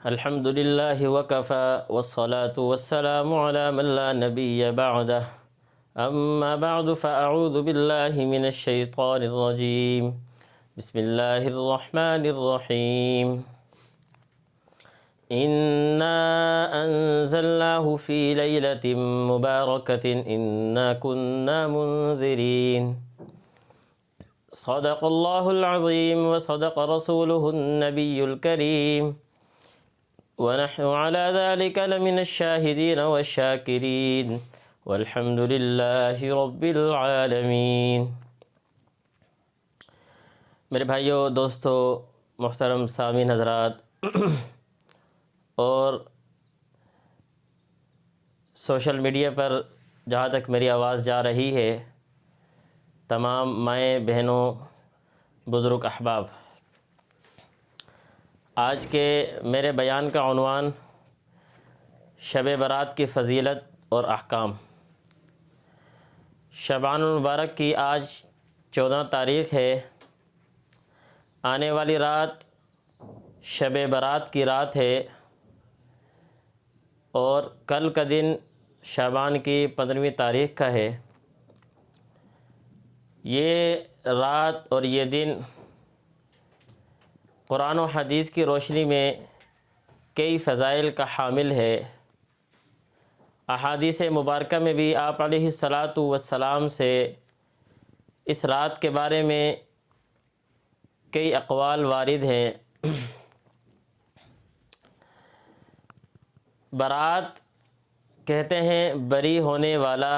الحمد لله وكفى والصلاة والسلام على من لا نبي بعده أما بعد فأعوذ بالله من الشيطان الرجيم بسم الله الرحمن الرحيم إنا أنزلناه في ليلة مباركة إنا كنا منذرين صدق الله العظيم وصدق رسوله النبي الكريم ونحن على ذلك لمن الشاهدين والشاكرين والحمد لله رب العالمین۔ میرے بھائیوں، دوستو، محترم سامعین حضرات اور سوشل میڈیا پر جہاں تک میری آواز جا رہی ہے، تمام مائیں بہنوں، بزرگ احباب، آج کے میرے بیان کا عنوان شب برات کی فضیلت اور احکام۔ شعبان المبارک کی آج 14 تاریخ ہے۔ آنے والی رات شب برات کی رات ہے اور کل کا دن شعبان کی 15ویں تاریخ کا ہے۔ یہ رات اور یہ دن قرآن و حدیث کی روشنی میں کئی فضائل کا حامل ہے۔ احادیث مبارکہ میں بھی آپ علیہ الصلاۃ سے اس رات کے بارے میں کئی اقوال وارد ہیں۔ برات کہتے ہیں بری ہونے والا،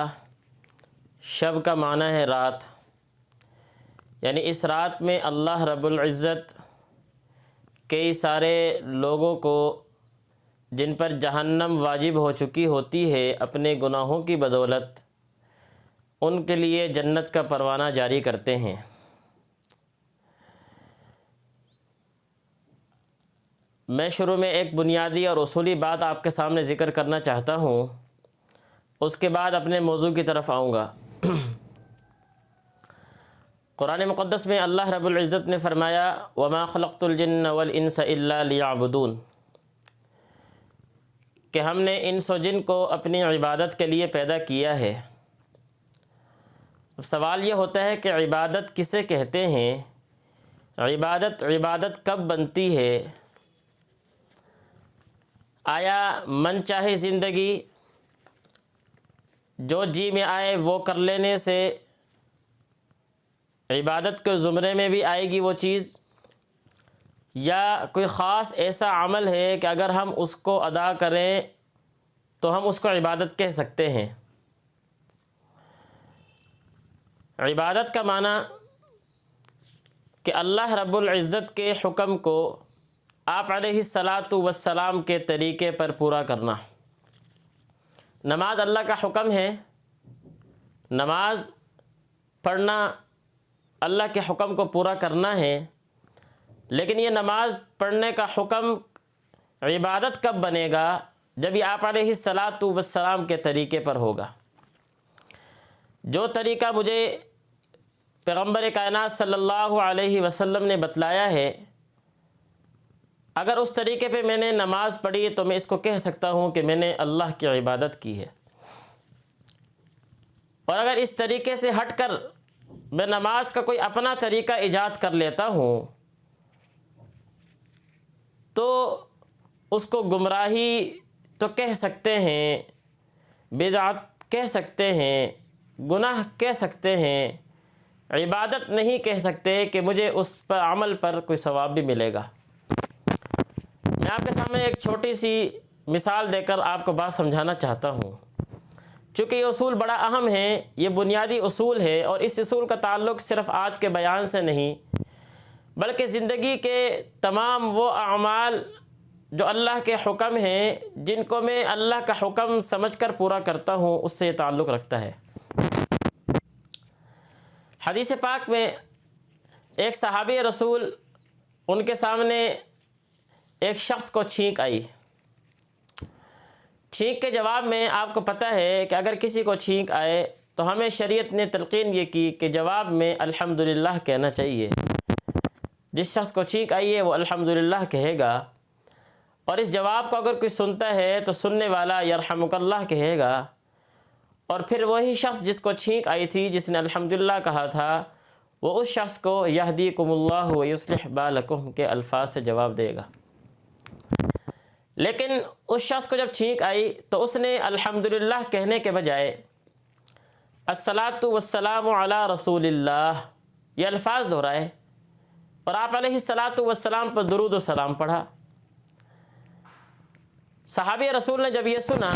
شب کا معنی ہے رات، یعنی اس رات میں اللہ رب العزت کئی سارے لوگوں کو جن پر جہنم واجب ہو چکی ہوتی ہے اپنے گناہوں کی بدولت، ان کے لیے جنت کا پروانہ جاری کرتے ہیں۔ میں شروع میں ایک بنیادی اور اصولی بات آپ کے سامنے ذکر کرنا چاہتا ہوں، اس کے بعد اپنے موضوع کی طرف آؤں گا۔ قرآن مقدس میں اللہ رب العزت نے فرمایا وَمَا خَلَقْتُ الْجِنَّ وَالْإِنسَ إِلَّا لِيَعْبُدُونَ، کہ ہم نے انس و جن کو اپنی عبادت کے لیے پیدا کیا ہے۔ اب سوال یہ ہوتا ہے کہ عبادت کسے کہتے ہیں؟ عبادت کب بنتی ہے؟ آیا من چاہے زندگی جو جی میں آئے وہ کر لینے سے عبادت کے زمرے میں بھی آئے گی وہ چیز، یا کوئی خاص ایسا عمل ہے کہ اگر ہم اس کو ادا کریں تو ہم اس کو عبادت کہہ سکتے ہیں؟ عبادت کا معنی کہ اللہ رب العزت کے حکم کو آپ علیہ الصلاۃ کے طریقے پر پورا کرنا۔ نماز اللہ کا حکم ہے، نماز پڑھنا اللہ کے حکم کو پورا کرنا ہے، لیکن یہ نماز پڑھنے کا حکم عبادت کب بنے گا؟ جب یہ آپ علیہ الصلاۃ کے طریقے پر ہوگا۔ جو طریقہ مجھے پیغمبر کائنات صلی اللہ علیہ وسلم نے بتلایا ہے، اگر اس طریقے پہ میں نے نماز پڑھی تو میں اس کو کہہ سکتا ہوں کہ میں نے اللہ کی عبادت کی ہے۔ اور اگر اس طریقے سے ہٹ کر میں نماز کا کوئی اپنا طریقہ ایجاد کر لیتا ہوں تو اس کو گمراہی تو کہہ سکتے ہیں، بدعت کہہ سکتے ہیں، گناہ کہہ سکتے ہیں، عبادت نہیں کہہ سکتے کہ مجھے اس پر عمل پر کوئی ثواب بھی ملے گا۔ میں آپ کے سامنے ایک چھوٹی سی مثال دے کر آپ کو بات سمجھانا چاہتا ہوں، چونکہ یہ اصول بڑا اہم ہے، یہ بنیادی اصول ہے، اور اس اصول کا تعلق صرف آج کے بیان سے نہیں بلکہ زندگی کے تمام وہ اعمال جو اللہ کے حکم ہیں، جن کو میں اللہ کا حکم سمجھ کر پورا کرتا ہوں، اس سے یہ تعلق رکھتا ہے۔ حدیث پاک میں ایک صحابی رسول، ان کے سامنے ایک شخص کو چھینک آئی۔ چھینک کے جواب میں آپ کو پتہ ہے کہ اگر کسی کو چھینک آئے تو ہمیں شریعت نے تلقین یہ کی کہ جواب میں الحمدللہ کہنا چاہیے۔ جس شخص کو چھینک آئی ہے وہ الحمدللہ کہے گا، اور اس جواب کو اگر کوئی سنتا ہے تو سننے والا یرحمک اللہ کہے گا، اور پھر وہی شخص جس کو چھینک آئی تھی، جس نے الحمدللہ کہا تھا، وہ اس شخص کو یہدیکم اللہ ویصلح بالکم کے الفاظ سے جواب دے گا۔ لیکن اس شخص کو جب چھینک آئی تو اس نے الحمدللہ کہنے کے بجائے الصلاۃ والسلام علی رسول اللہ یہ الفاظ دہرائے، اور آپ علیہ الصلاۃ والسلام پر درود و سلام پڑھا۔ صحابی رسول نے جب یہ سنا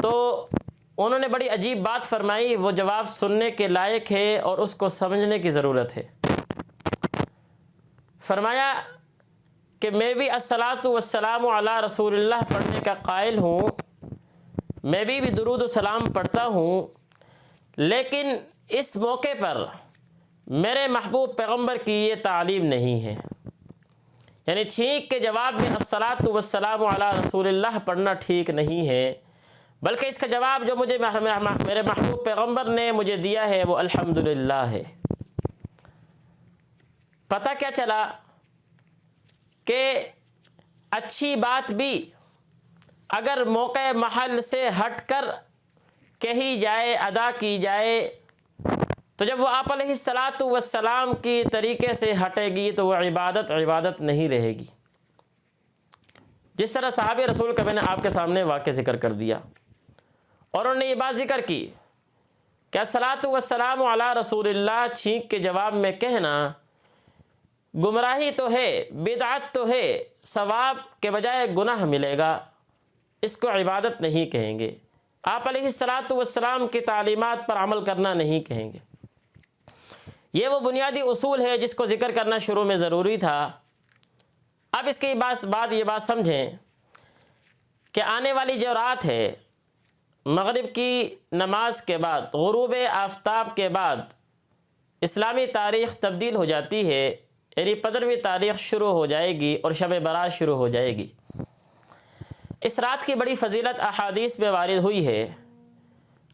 تو انہوں نے بڑی عجیب بات فرمائی، وہ جواب سننے کے لائق ہے اور اس کو سمجھنے کی ضرورت ہے۔ فرمایا کہ میں بھی الصلاۃ والسلام علی رسول اللہ پڑھنے کا قائل ہوں، میں بھی درود و سلام پڑھتا ہوں، لیکن اس موقع پر میرے محبوب پیغمبر کی یہ تعلیم نہیں ہے۔ یعنی چھینک کے جواب میں الصلاۃ والسلام علی رسول اللہ پڑھنا ٹھیک نہیں ہے، بلکہ اس کا جواب جو مجھے میرے محبوب پیغمبر نے مجھے دیا ہے وہ الحمدللہ ہے۔ پتہ کیا چلا کہ اچھی بات بھی اگر موقع محل سے ہٹ کر کہی جائے، ادا کی جائے، تو جب وہ آپ علیہ الصلاۃ والسلام کی طریقے سے ہٹے گی تو وہ عبادت نہیں رہے گی۔ جس طرح صحابہ رسول کا میں نے آپ کے سامنے واقعہ ذکر کر دیا، اور انہوں نے یہ بات ذکر کی کہ الصلاۃ والسلام علی رسول اللہ چھینک کے جواب میں کہنا گمراہی تو ہے، بدعت تو ہے، ثواب کے بجائے گناہ ملے گا، اس کو عبادت نہیں کہیں گے، آپ علیہ الصلاۃ والسلام کی تعلیمات پر عمل کرنا نہیں کہیں گے۔ یہ وہ بنیادی اصول ہے جس کو ذکر کرنا شروع میں ضروری تھا۔ اب اس کی بعد یہ بات سمجھیں کہ آنے والی جو رات ہے، مغرب کی نماز کے بعد، غروب آفتاب کے بعد اسلامی تاریخ تبدیل ہو جاتی ہے، یعنی 15ویں تاریخ شروع ہو جائے گی اور شب برات شروع ہو جائے گی۔ اس رات کی بڑی فضیلت احادیث میں وارد ہوئی ہے۔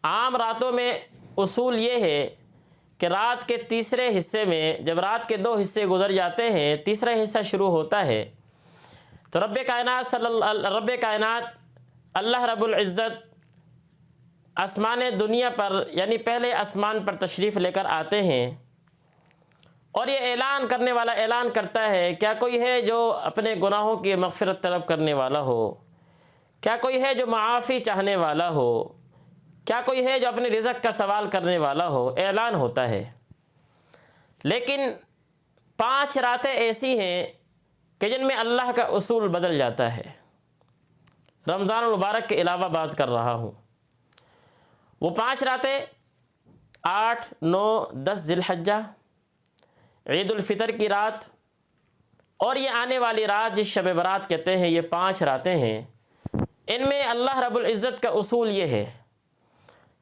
عام راتوں میں اصول یہ ہے کہ رات کے تیسرے حصے میں جب رات کے 2 حصے گزر جاتے ہیں، تیسرا حصہ شروع ہوتا ہے تو رب کائنات اللہ رب العزت آسمان دنیا پر، یعنی پہلے آسمان پر تشریف لے کر آتے ہیں، اور یہ اعلان کرنے والا اعلان کرتا ہے، کیا کوئی ہے جو اپنے گناہوں کی مغفرت طلب کرنے والا ہو؟ کیا کوئی ہے جو معافی چاہنے والا ہو؟ کیا کوئی ہے جو اپنے رزق کا سوال کرنے والا ہو؟ اعلان ہوتا ہے۔ لیکن 5 راتیں ایسی ہیں کہ جن میں اللہ کا اصول بدل جاتا ہے۔ رمضان المبارک کے علاوہ بات کر رہا ہوں۔ وہ 5 راتیں 8، 9، 10 ذی الحجہ، عید الفطر کی رات، اور یہ آنے والی رات جس شب برات کہتے ہیں، یہ 5 راتیں ہیں۔ ان میں اللہ رب العزت کا اصول یہ ہے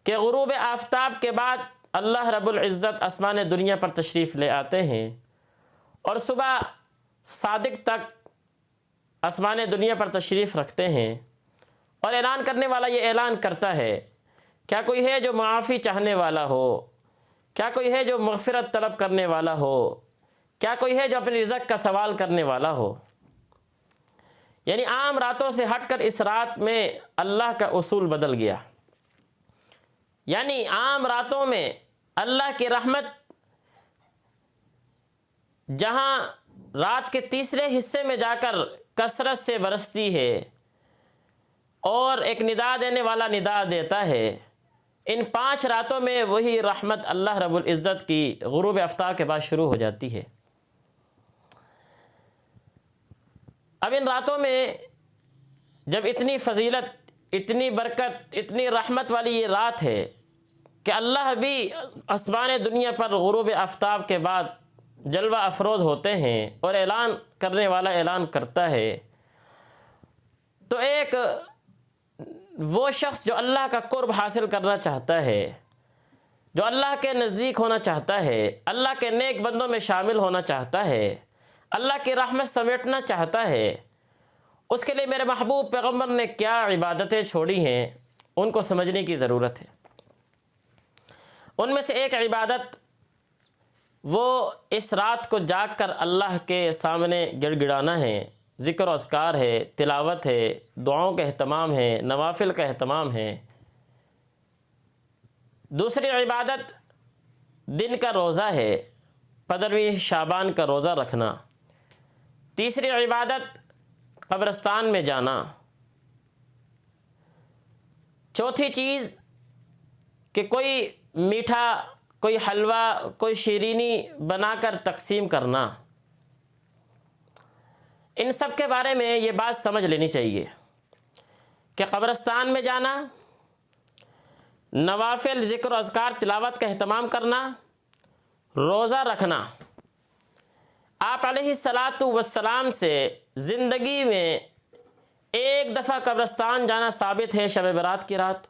کہ غروب آفتاب کے بعد اللہ رب العزت آسمان دنیا پر تشریف لے آتے ہیں، اور صبح صادق تک آسمان دنیا پر تشریف رکھتے ہیں، اور اعلان کرنے والا یہ اعلان کرتا ہے، کیا کوئی ہے جو معافی چاہنے والا ہو؟ کیا کوئی ہے جو مغفرت طلب کرنے والا ہو؟ کیا کوئی ہے جو اپنے رزق کا سوال کرنے والا ہو؟ یعنی عام راتوں سے ہٹ کر اس رات میں اللہ کا اصول بدل گیا۔ یعنی عام راتوں میں اللہ کی رحمت جہاں رات کے تیسرے حصے میں جا کر کثرت سے برستی ہے اور ایک ندا دینے والا ندا دیتا ہے، ان 5 راتوں میں وہی رحمت اللہ رب العزت کی غروب آفتاب کے بعد شروع ہو جاتی ہے۔ اب ان راتوں میں جب اتنی فضیلت، اتنی برکت، اتنی رحمت والی یہ رات ہے کہ اللہ بھی آسمان دنیا پر غروب آفتاب کے بعد جلوہ افروز ہوتے ہیں اور اعلان کرنے والا اعلان کرتا ہے، تو ایک وہ شخص جو اللہ کا قرب حاصل کرنا چاہتا ہے، جو اللہ کے نزدیک ہونا چاہتا ہے، اللہ کے نیک بندوں میں شامل ہونا چاہتا ہے، اللہ کی رحمت سمیٹنا چاہتا ہے، اس کے لیے میرے محبوب پیغمبر نے کیا عبادتیں چھوڑی ہیں ان کو سمجھنے کی ضرورت ہے۔ ان میں سے ایک عبادت وہ اس رات کو جاگ کر اللہ کے سامنے گڑ گڑانا ہے، ذکر و اذکار ہے، تلاوت ہے، دعاؤں کا اہتمام ہے، نوافل کا اہتمام ہے۔ دوسری عبادت دن کا روزہ ہے، 15ویں شعبان کا روزہ رکھنا۔ تیسری عبادت قبرستان میں جانا۔ چوتھی چیز کہ کوئی میٹھا، کوئی حلوہ، کوئی شیرینی بنا کر تقسیم کرنا۔ ان سب کے بارے میں یہ بات سمجھ لینی چاہیے کہ قبرستان میں جانا، نوافل ذکر و اذکار تلاوت کا اہتمام کرنا، روزہ رکھنا، آپ علیہ الصلاۃ والسلام سے زندگی میں ایک دفعہ قبرستان جانا ثابت ہے، شب برات کی رات۔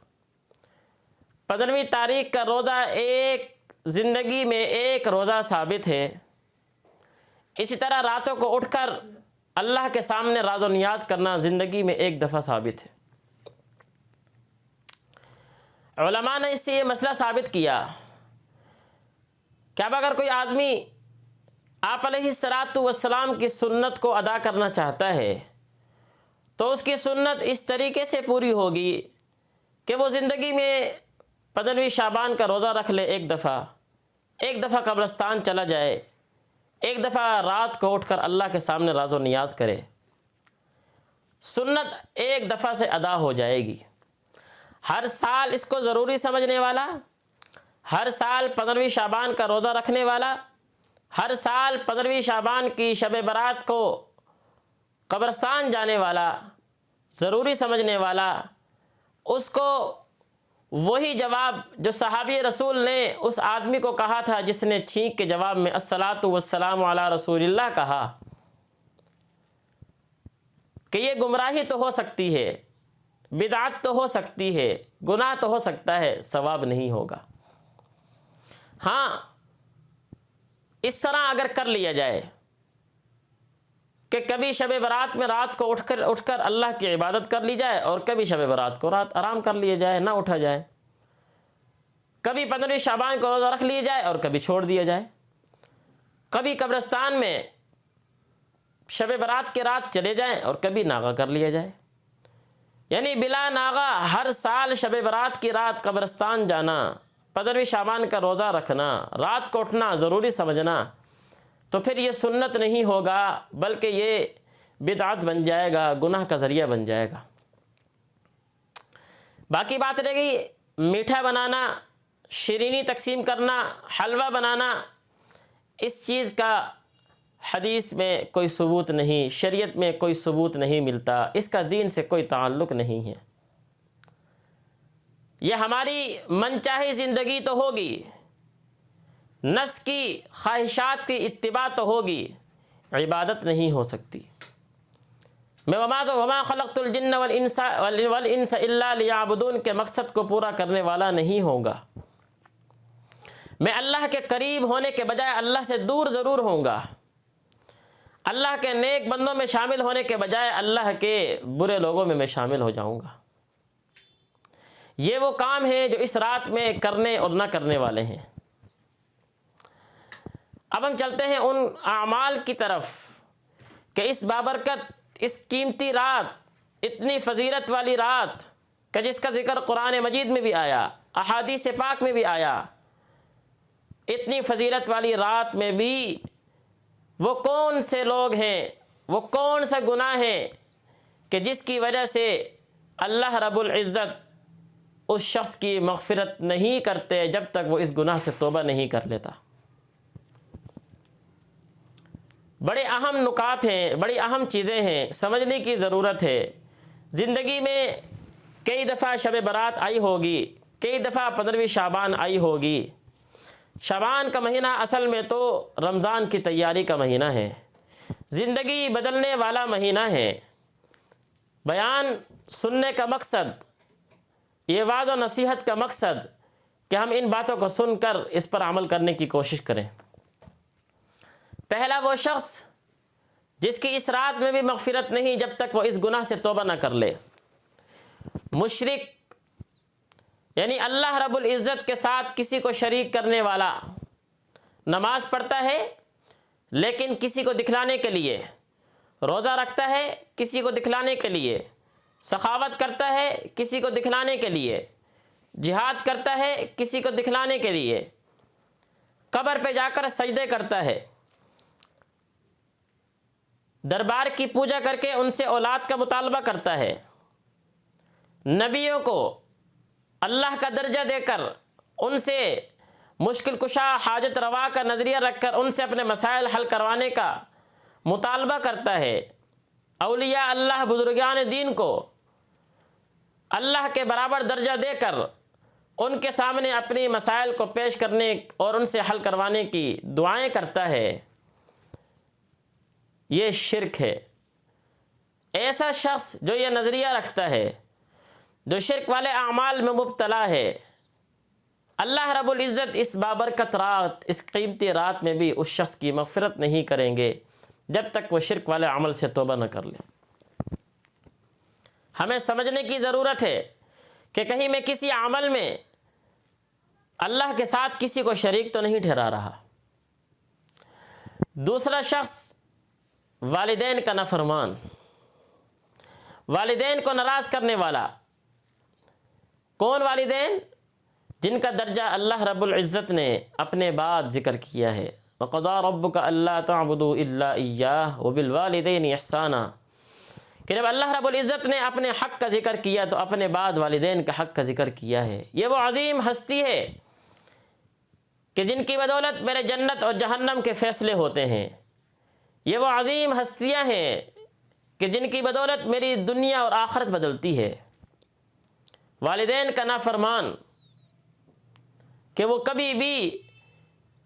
15ویں تاریخ کا روزہ ایک زندگی میں ایک روزہ ثابت ہے۔ اسی طرح راتوں کو اٹھ کر اللہ کے سامنے راز و نیاز کرنا زندگی میں ایک دفعہ ثابت ہے۔ علماء نے اس سے یہ مسئلہ ثابت کیا کہ اب اگر کوئی آدمی آپ علیہ الصلاۃ والسلام کی سنت کو ادا کرنا چاہتا ہے تو اس کی سنت اس طریقے سے پوری ہوگی کہ وہ زندگی میں 15ویں شعبان کا روزہ رکھ لے ایک دفعہ قبرستان چلا جائے، ایک دفعہ رات کو اٹھ کر اللہ کے سامنے راز و نیاز کرے، سنت ایک دفعہ سے ادا ہو جائے گی۔ ہر سال اس کو ضروری سمجھنے والا، ہر سال 15ویں شعبان کا روزہ رکھنے والا، ہر سال 15ویں شعبان کی شب برات کو قبرستان جانے والا، ضروری سمجھنے والا، اس کو وہی جواب جو صحابی رسول نے اس آدمی کو کہا تھا جس نے چھینک کے جواب میں الصلاۃ والسلام علی رسول اللہ کہا، کہ یہ گمراہی تو ہو سکتی ہے، بدعت تو ہو سکتی ہے، گناہ تو ہو سکتا ہے، ثواب نہیں ہوگا۔ ہاں، اس طرح اگر کر لیا جائے کہ کبھی شب برات میں رات کو اٹھ کر اللہ کی عبادت کر لی جائے اور کبھی شب برات کو رات آرام کر لیا جائے، نہ اٹھا جائے، کبھی 15ویں شعبان کو روزہ رکھ لیا جائے اور کبھی چھوڑ دیا جائے، کبھی قبرستان میں شب برات کی رات چلے جائیں اور کبھی ناغہ کر لیا جائے، یعنی بلا ناغہ ہر سال شب برات کی رات قبرستان جانا، 15ویں شعبان کا روزہ رکھنا، رات کو اٹھنا ضروری سمجھنا، تو پھر یہ سنت نہیں ہوگا بلکہ یہ بدعت بن جائے گا، گناہ کا ذریعہ بن جائے گا۔ باقی بات رہ گئی میٹھا بنانا، شیرینی تقسیم کرنا، حلوہ بنانا، اس چیز کا حدیث میں کوئی ثبوت نہیں، شریعت میں کوئی ثبوت نہیں ملتا، اس کا دین سے کوئی تعلق نہیں ہے۔ یہ ہماری من چاہی زندگی تو ہوگی، نفس کی خواہشات کی اتباع تو ہوگی، عبادت نہیں ہو سکتی۔ میں وما خلقت الجن والانس الا لیعبدون کے مقصد کو پورا کرنے والا نہیں ہوگا۔ میں اللہ کے قریب ہونے کے بجائے اللہ سے دور ضرور ہوں گا، اللہ کے نیک بندوں میں شامل ہونے کے بجائے اللہ کے برے لوگوں میں شامل ہو جاؤں گا۔ یہ وہ کام ہے جو اس رات میں کرنے اور نہ کرنے والے ہیں۔ اب ہم چلتے ہیں ان اعمال کی طرف کہ اس بابرکت، اس قیمتی رات، اتنی فضیلت والی رات کہ جس کا ذکر قرآن مجید میں بھی آیا، احادیث پاک میں بھی آیا، اتنی فضیلت والی رات میں بھی وہ کون سے لوگ ہیں، وہ کون سا گناہ ہے کہ جس کی وجہ سے اللہ رب العزت اس شخص کی مغفرت نہیں کرتے جب تک وہ اس گناہ سے توبہ نہیں کر لیتا۔ بڑے اہم نکات ہیں، بڑی اہم چیزیں ہیں، سمجھنے کی ضرورت ہے۔ زندگی میں کئی دفعہ شب برات آئی ہوگی، کئی دفعہ 15ویں شعبان آئی ہوگی۔ شعبان کا مہینہ اصل میں تو رمضان کی تیاری کا مہینہ ہے، زندگی بدلنے والا مہینہ ہے۔ بیان سننے کا مقصد، یہ وعظ و نصیحت کا مقصد کہ ہم ان باتوں کو سن کر اس پر عمل کرنے کی کوشش کریں۔ پہلا وہ شخص جس کی اس رات میں بھی مغفرت نہیں جب تک وہ اس گناہ سے توبہ نہ کر لے، مشرک، یعنی اللہ رب العزت کے ساتھ کسی کو شریک کرنے والا، نماز پڑھتا ہے لیکن کسی کو دکھلانے کے لیے، روزہ رکھتا ہے کسی کو دکھلانے کے لیے، سخاوت کرتا ہے کسی کو دکھلانے کے لیے، جہاد کرتا ہے کسی کو دکھلانے کے لیے، قبر پہ جا کر سجدے کرتا ہے، دربار کی پوجا کر کے ان سے اولاد کا مطالبہ کرتا ہے، نبیوں کو اللہ کا درجہ دے کر ان سے مشکل کشا حاجت روا کا نظریہ رکھ کر ان سے اپنے مسائل حل کروانے کا مطالبہ کرتا ہے، اولیاء اللہ بزرگان دین کو اللہ کے برابر درجہ دے کر ان کے سامنے اپنی مسائل کو پیش کرنے اور ان سے حل کروانے کی دعائیں کرتا ہے، یہ شرک ہے۔ ایسا شخص جو یہ نظریہ رکھتا ہے، جو شرک والے اعمال میں مبتلا ہے، اللہ رب العزت اس بابرکت رات، اس قیمتی رات میں بھی اس شخص کی مغفرت نہیں کریں گے جب تک وہ شرک والے عمل سے توبہ نہ کر لے۔ ہمیں سمجھنے کی ضرورت ہے کہ کہیں میں کسی عمل میں اللہ کے ساتھ کسی کو شریک تو نہیں ٹھہرا رہا۔ دوسرا شخص والدین کا نافرمان، والدین کو ناراض کرنے والا۔ کون والدین؟ جن کا درجہ اللہ رب العزت نے اپنے بعد ذکر کیا ہے، وَقَضَىٰ رَبُّكَ أَلَّا تَعْبُدُوا إِلَّا إِيَّاهُ وَبِالْوَالِدَيْنِ إِحْسَانًا، کہ جب اللہ رب العزت نے اپنے حق کا ذکر کیا تو اپنے بعد والدین کا حق کا ذکر کیا ہے۔ یہ وہ عظیم ہستی ہے کہ جن کی بدولت میرے جنت اور جہنم کے فیصلے ہوتے ہیں۔ یہ وہ عظیم ہستیاں ہیں کہ جن کی بدولت میری دنیا اور آخرت بدلتی ہے۔ والدین کا نافرمان کہ وہ کبھی بھی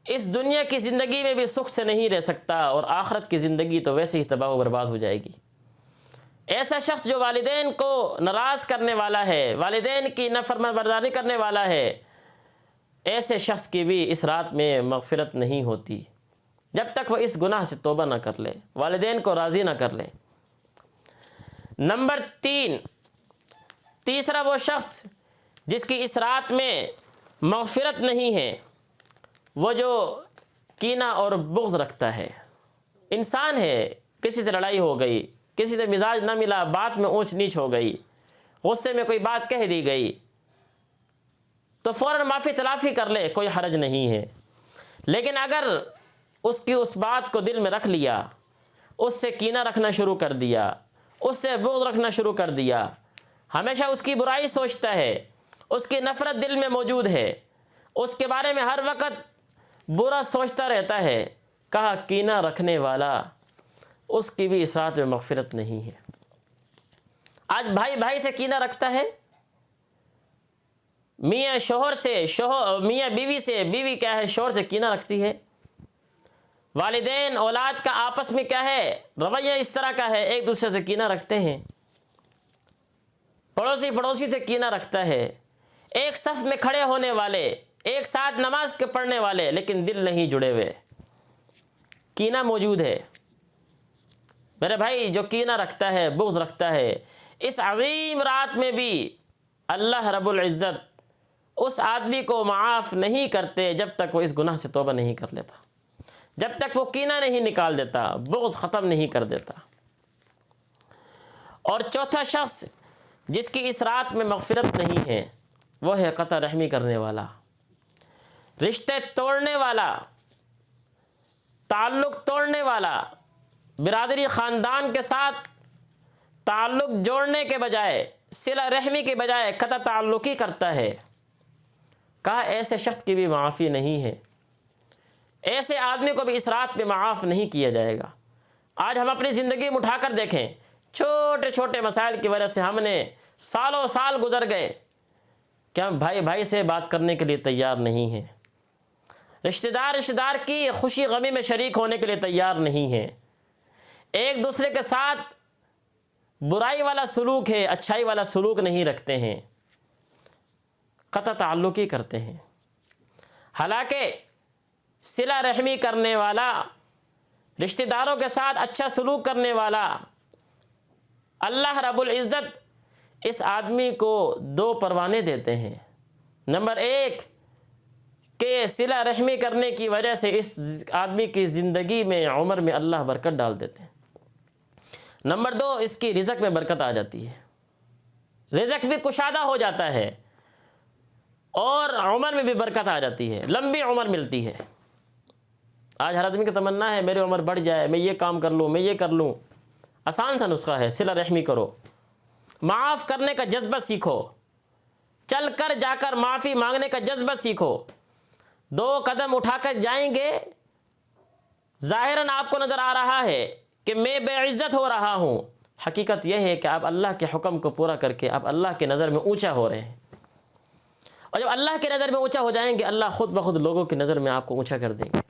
اس دنیا کی زندگی میں بھی سکھ سے نہیں رہ سکتا اور آخرت کی زندگی تو ویسے ہی تباہ و برباد ہو جائے گی۔ ایسا شخص جو والدین کو ناراض کرنے والا ہے، والدین کی نافرمان برداری کرنے والا ہے، ایسے شخص کی بھی اس رات میں مغفرت نہیں ہوتی جب تک وہ اس گناہ سے توبہ نہ کر لے، والدین کو راضی نہ کر لے۔ نمبر 3، تیسرا وہ شخص جس کی اس رات میں مغفرت نہیں ہے، وہ جو کینہ اور بغض رکھتا ہے۔ انسان ہے، کسی سے لڑائی ہو گئی، کسی سے مزاج نہ ملا، بات میں اونچ نیچ ہو گئی، غصے میں کوئی بات کہہ دی گئی تو فوراً معافی تلافی کر لے، کوئی حرج نہیں ہے۔ لیکن اگر اس کی اس بات کو دل میں رکھ لیا، اس سے کینہ رکھنا شروع کر دیا، اس سے بغض رکھنا شروع کر دیا، ہمیشہ اس کی برائی سوچتا ہے، اس کی نفرت دل میں موجود ہے، اس کے بارے میں ہر وقت برا سوچتا رہتا ہے، کہا کینہ رکھنے والا، اس کی بھی اس رات میں مغفرت نہیں ہے۔ آج بھائی بھائی سے کینہ رکھتا ہے، میاں شوہر سے، میاں بیوی سے، بیوی کیا ہے شوہر سے کینہ رکھتی ہے، والدین اولاد کا آپس میں کیا ہے رویہ اس طرح کا ہے، ایک دوسرے سے کینہ رکھتے ہیں، پڑوسی سے کینہ رکھتا ہے، ایک صف میں کھڑے ہونے والے، ایک ساتھ نماز کے پڑھنے والے، لیکن دل نہیں جڑے ہوئے، کینہ موجود ہے۔ میرے بھائی جو کینہ رکھتا ہے، بغض رکھتا ہے، اس عظیم رات میں بھی اللہ رب العزت اس آدمی کو معاف نہیں کرتے جب تک وہ اس گناہ سے توبہ نہیں کر لیتا، جب تک وہ کینہ نہیں نکال دیتا، بغض ختم نہیں کر دیتا۔ اور چوتھا شخص جس کی اس رات میں مغفرت نہیں ہے، وہ ہے قطع رحمی کرنے والا، رشتے توڑنے والا، تعلق توڑنے والا، برادری خاندان کے ساتھ تعلق جوڑنے کے بجائے، صلہ رحمی کے بجائے قطع تعلقی کرتا ہے۔ کہا ایسے شخص کی بھی معافی نہیں ہے، ایسے آدمی کو بھی اس رات میں معاف نہیں کیا جائے گا۔ آج ہم اپنی زندگی میں اٹھا کر دیکھیں، چھوٹے چھوٹے مسائل کی وجہ سے ہم نے سالوں سال گزر گئے کہ ہم بھائی بھائی سے بات کرنے کے لیے تیار نہیں ہیں، رشتہ دار کی خوشی غمی میں شریک ہونے کے لیے تیار نہیں ہیں، ایک دوسرے کے ساتھ برائی والا سلوک ہے، اچھائی والا سلوک نہیں رکھتے ہیں، قطع تعلقی کرتے ہیں۔ حالانکہ صلہ رحمی کرنے والا، رشتہ داروں کے ساتھ اچھا سلوک کرنے والا، اللہ رب العزت اس آدمی کو 2 پروانے دیتے ہیں۔ نمبر 1 کہ صلہ رحمی کرنے کی وجہ سے اس آدمی کی زندگی میں، عمر میں اللہ برکت ڈال دیتے ہیں۔ نمبر 2، اس کی رزق میں برکت آ جاتی ہے، رزق بھی کشادہ ہو جاتا ہے، اور عمر میں بھی برکت آ جاتی ہے، لمبی عمر ملتی ہے۔ آج ہر آدمی کی تمنا ہے میری عمر بڑھ جائے، میں یہ کام کر لوں، میں یہ کر لوں۔ آسان سا نسخہ ہے، صلہ رحمی کرو، معاف کرنے کا جذبہ سیکھو، چل کر جا کر معافی مانگنے کا جذبہ سیکھو۔ 2 قدم اٹھا کر جائیں گے، ظاہراً آپ کو نظر آ رہا ہے کہ میں بے عزت ہو رہا ہوں، حقیقت یہ ہے کہ آپ اللہ کے حکم کو پورا کر کے آپ اللہ کی نظر میں اونچا ہو رہے ہیں، اور جب اللہ کی نظر میں اونچا ہو جائیں گے، اللہ خود بخود لوگوں کی نظر میں آپ کو اونچا کر دیں گے۔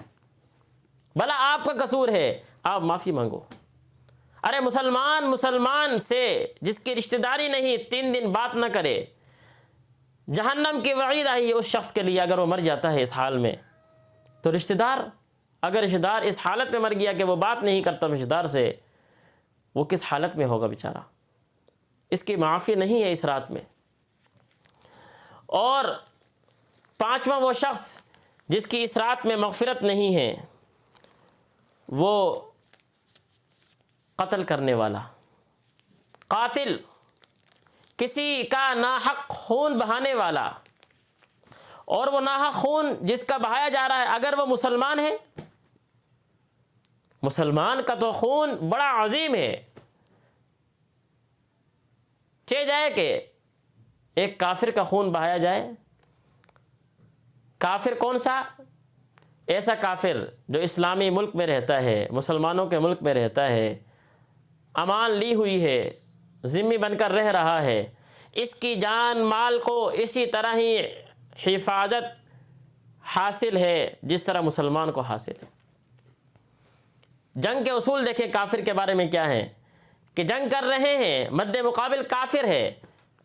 بھلا آپ کا قصور ہے، آپ معافی مانگو۔ ارے مسلمان سے جس کی رشتہ داری نہیں 3 دن بات نہ کرے، جہنم کی وعید آئی ہے اس شخص کے لیے اگر وہ مر جاتا ہے اس حال میں۔ تو اگر رشتہ دار اس حالت میں مر گیا کہ وہ بات نہیں کرتا رشتہ دار سے، وہ کس حالت میں ہوگا بیچارہ؟ اس کی معافی نہیں ہے اس رات میں۔ اور 5واں وہ شخص جس کی اس رات میں مغفرت نہیں ہے، وہ قتل کرنے والا، قاتل، کسی کا ناحق خون بہانے والا، اور وہ ناحق خون جس کا بہایا جا رہا ہے اگر وہ مسلمان ہے، مسلمان کا تو خون بڑا عظیم ہے، چاہے جائے کہ ایک کافر کا خون بہایا جائے۔ کافر کون سا؟ ایسا کافر جو اسلامی ملک میں رہتا ہے، مسلمانوں کے ملک میں رہتا ہے، امان لی ہوئی ہے، ذمہ بن کر رہ رہا ہے، اس کی جان مال کو اسی طرح ہی حفاظت حاصل ہے جس طرح مسلمان کو حاصل ہے۔ جنگ کے اصول دیکھیں کافر کے بارے میں کیا ہیں، کہ جنگ کر رہے ہیں، مد مقابل کافر ہے،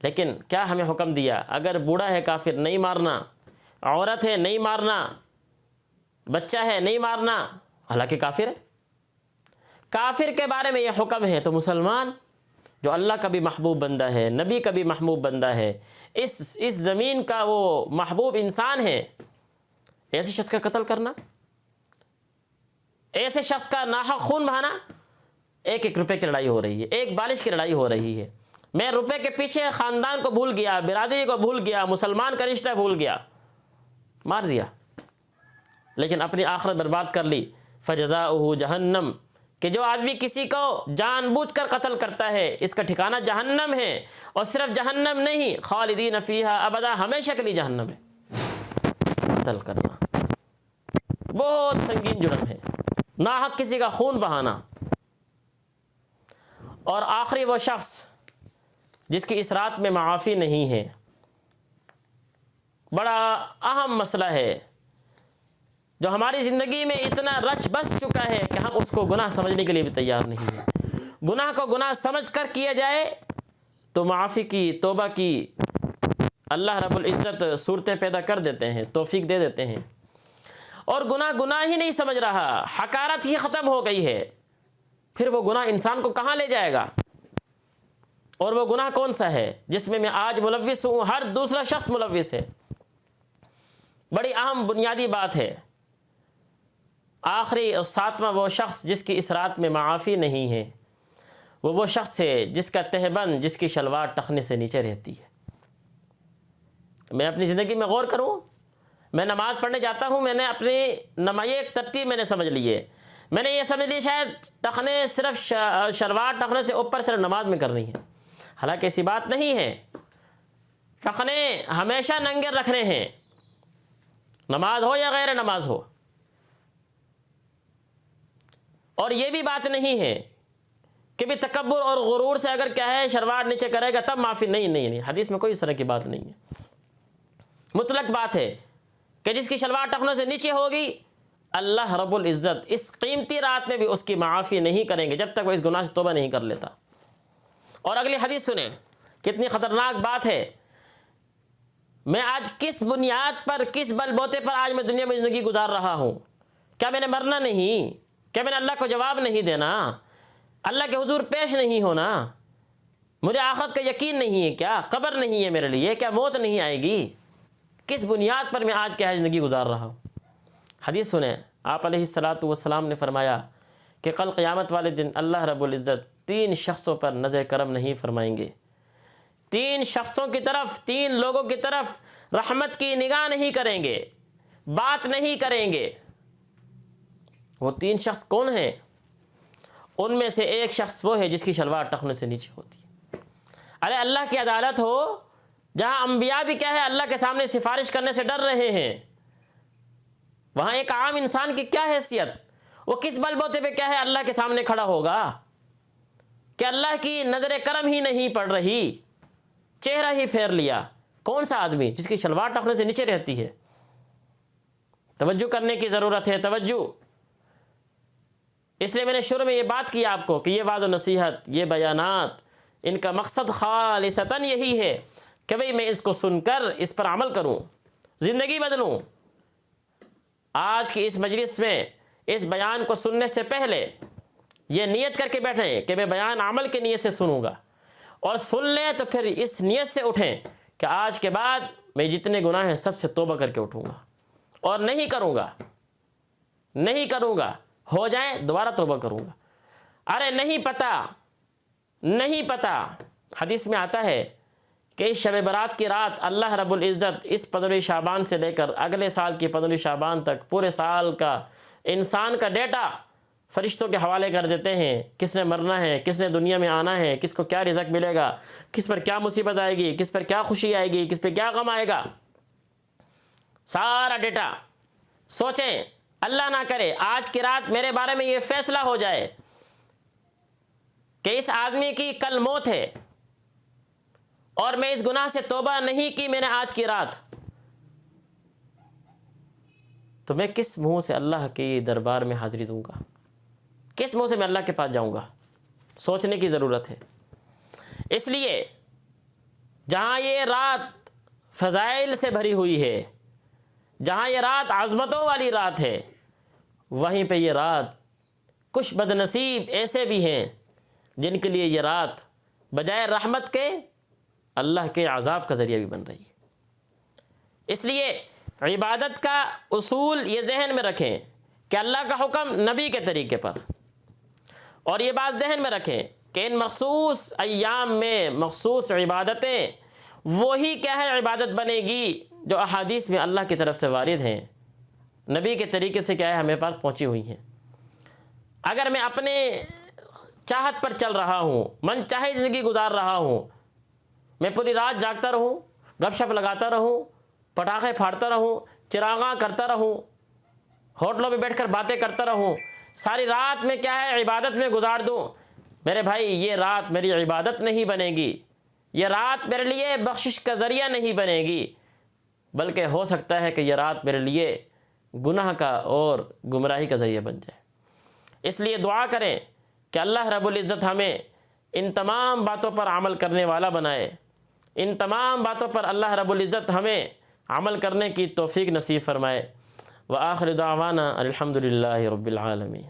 لیکن کیا ہمیں حکم دیا؟ اگر بوڑھا ہے کافر نہیں مارنا، عورت ہے نہیں مارنا، بچہ ہے نہیں مارنا، حالانکہ کافر ہے۔ کافر کے بارے میں یہ حکم ہے، تو مسلمان جو اللہ کا بھی محبوب بندہ ہے، نبی کا بھی محبوب بندہ ہے، اس زمین کا وہ محبوب انسان ہے، ایسے شخص کا قتل کرنا، ایسے شخص کا ناحق خون بہانا۔ 1 روپے کی لڑائی ہو رہی ہے، 1 بالش کی لڑائی ہو رہی ہے، میں روپے کے پیچھے خاندان کو بھول گیا، برادری کو بھول گیا، مسلمان کا رشتہ بھول گیا، مار دیا، لیکن اپنی آخرت برباد کر لی۔ فجزاؤہ جہنم، کہ جو آدمی کسی کو جان بوجھ کر قتل کرتا ہے اس کا ٹھکانہ جہنم ہے، اور صرف جہنم نہیں، خالدین فیہا ابدا، ہمیشہ کے لیے جہنم ہے۔ قتل کرنا بہت سنگین جرم ہے، ناحق کسی کا خون بہانا۔ اور آخری وہ شخص جس کی اس رات میں معافی نہیں ہے، بڑا اہم مسئلہ ہے جو ہماری زندگی میں اتنا رچ بس چکا ہے کہ ہم اس کو گناہ سمجھنے کے لیے بھی تیار نہیں ہیں۔ گناہ کو گناہ سمجھ کر کیا جائے تو معافی کی، توبہ کی، اللہ رب العزت صورتیں پیدا کر دیتے ہیں، توفیق دے دیتے ہیں۔ اور گناہ ہی نہیں سمجھ رہا، حقارت ہی ختم ہو گئی ہے، پھر وہ گناہ انسان کو کہاں لے جائے گا؟ اور وہ گناہ کون سا ہے جس میں آج ملوث ہوں، ہر دوسرا شخص ملوث ہے؟ بڑی اہم بنیادی بات ہے۔ آخری اور 7واں وہ شخص جس کی اس رات میں معافی نہیں ہے، وہ شخص ہے جس کا تہبند، جس کی شلوار ٹخنے سے نیچے رہتی ہے۔ میں اپنی زندگی میں غور کروں، میں نماز پڑھنے جاتا ہوں، میں نے اپنی نماز ایک ترتیب میں نے سمجھ لی ہے، میں نے یہ سمجھ لی شاید ٹخنے صرف شلوار ٹخنے سے اوپر صرف نماز میں کرنی ہے، حالانکہ ایسی بات نہیں ہے۔ ٹخنے ہمیشہ ننگے رکھنے ہیں، نماز ہو یا غیر نماز ہو۔ اور یہ بھی بات نہیں ہے کہ بھی تکبر اور غرور سے اگر کیا ہے شلوار نیچے کرے گا تب معافی، نہیں، حدیث میں کوئی اس طرح کی بات نہیں ہے۔ مطلق بات ہے کہ جس کی شلوار ٹخنوں سے نیچے ہوگی، اللہ رب العزت اس قیمتی رات میں بھی اس کی معافی نہیں کریں گے جب تک وہ اس گناہ سے توبہ نہیں کر لیتا۔ اور اگلی حدیث سنیں، کتنی خطرناک بات ہے۔ میں آج کس بنیاد پر، کس بل بوتے پر آج میں دنیا میں زندگی گزار رہا ہوں؟ کیا میں نے مرنا نہیں؟ کیا میں نے اللہ کو جواب نہیں دینا؟ اللہ کے حضور پیش نہیں ہونا؟ مجھے آخرت کا یقین نہیں ہے کیا؟ قبر نہیں ہے میرے لیے؟ کیا موت نہیں آئے گی؟ کس بنیاد پر میں آج کیا زندگی گزار رہا ہوں؟ حدیث سنیں، آپ علیہ الصلاۃ والسلام نے فرمایا کہ کل قیامت والے دن اللہ رب العزت 3 شخصوں پر نظر کرم نہیں فرمائیں گے، 3 شخصوں کی طرف، 3 لوگوں کی طرف رحمت کی نگاہ نہیں کریں گے، بات نہیں کریں گے۔ وہ 3 شخص کون ہیں؟ ان میں سے ایک شخص وہ ہے جس کی شلوار ٹخنے سے نیچے ہوتی ہے۔ ارے اللہ کی عدالت ہو، جہاں انبیاء بھی کیا ہے اللہ کے سامنے سفارش کرنے سے ڈر رہے ہیں، وہاں ایک عام انسان کی کیا حیثیت، وہ کس بل بوتے پہ کیا ہے اللہ کے سامنے کھڑا ہوگا کہ اللہ کی نظر کرم ہی نہیں پڑ رہی، چہرہ ہی پھیر لیا۔ کون سا آدمی جس کی شلوار ٹخنے سے نیچے رہتی ہے؟ توجہ کرنے کی ضرورت ہے، توجہ۔ اس لیے میں نے شروع میں یہ بات کی آپ کو کہ یہ وعظ و نصیحت، یہ بیانات، ان کا مقصد خالصتاً یہی ہے کہ بھئی میں اس کو سن کر اس پر عمل کروں، زندگی بدلوں۔ آج کی اس مجلس میں اس بیان کو سننے سے پہلے یہ نیت کر کے بیٹھیں کہ میں بیان عمل کی نیت سے سنوں گا، اور سن لیں تو پھر اس نیت سے اٹھیں کہ آج کے بعد میں جتنے گناہ ہیں سب سے توبہ کر کے اٹھوں گا اور نہیں کروں گا، ہو جائیں دوبارہ توبہ کروں گا۔ ارے نہیں پتہ، حدیث میں آتا ہے کہ اس شب برات کی رات اللہ رب العزت اس 15 شعبان سے لے کر اگلے سال کی 15 شعبان تک پورے سال کا انسان کا ڈیٹا فرشتوں کے حوالے کر دیتے ہیں، کس نے مرنا ہے، کس نے دنیا میں آنا ہے، کس کو کیا رزق ملے گا، کس پر کیا مصیبت آئے گی، کس پر کیا خوشی آئے گی، کس پہ کیا غم آئے گا، سارا ڈیٹا۔ سوچیں اللہ نہ کرے آج کی رات میرے بارے میں یہ فیصلہ ہو جائے کہ اس آدمی کی کل موت ہے اور میں اس گناہ سے توبہ نہیں کی میں نے آج کی رات، تو میں کس منہ سے اللہ کے دربار میں حاضری دوں گا، کس منہ سے میں اللہ کے پاس جاؤں گا؟ سوچنے کی ضرورت ہے۔ اس لیے جہاں یہ رات فضائل سے بھری ہوئی ہے، جہاں یہ رات عظمتوں والی رات ہے، وہیں پہ یہ رات کچھ بدنصیب ایسے بھی ہیں جن کے لیے یہ رات بجائے رحمت کے اللہ کے عذاب کا ذریعہ بھی بن رہی ہے۔ اس لیے عبادت کا اصول یہ ذہن میں رکھیں کہ اللہ کا حکم نبی کے طریقے پر، اور یہ بات ذہن میں رکھیں کہ ان مخصوص ایام میں مخصوص عبادتیں وہی کیا ہے عبادت بنے گی جو احادیث میں اللہ کی طرف سے وارد ہیں، نبی کے طریقے سے کیا ہے ہمیں پاس پہنچی ہوئی ہیں۔ اگر میں اپنے چاہت پر چل رہا ہوں، من چاہے زندگی گزار رہا ہوں، میں پوری رات جاگتا رہوں، گپ شپ لگاتا رہوں، پٹاخے پھاڑتا رہوں، چراغاں کرتا رہوں، ہوٹلوں پہ بیٹھ کر باتیں کرتا رہوں، ساری رات میں کیا ہے عبادت میں گزار دوں، میرے بھائی یہ رات میری عبادت نہیں بنے گی، یہ رات میرے لیے بخشش کا ذریعہ نہیں بنے گی، بلکہ ہو سکتا ہے کہ یہ رات میرے لیے گناہ کا اور گمراہی کا ذریعہ بن جائے۔ اس لیے دعا کریں کہ اللہ رب العزت ہمیں ان تمام باتوں پر عمل کرنے والا بنائے، ان تمام باتوں پر اللہ رب العزت ہمیں عمل کرنے کی توفیق نصیب فرمائے۔ وآخر دعوانا الحمدللہ رب العالمین۔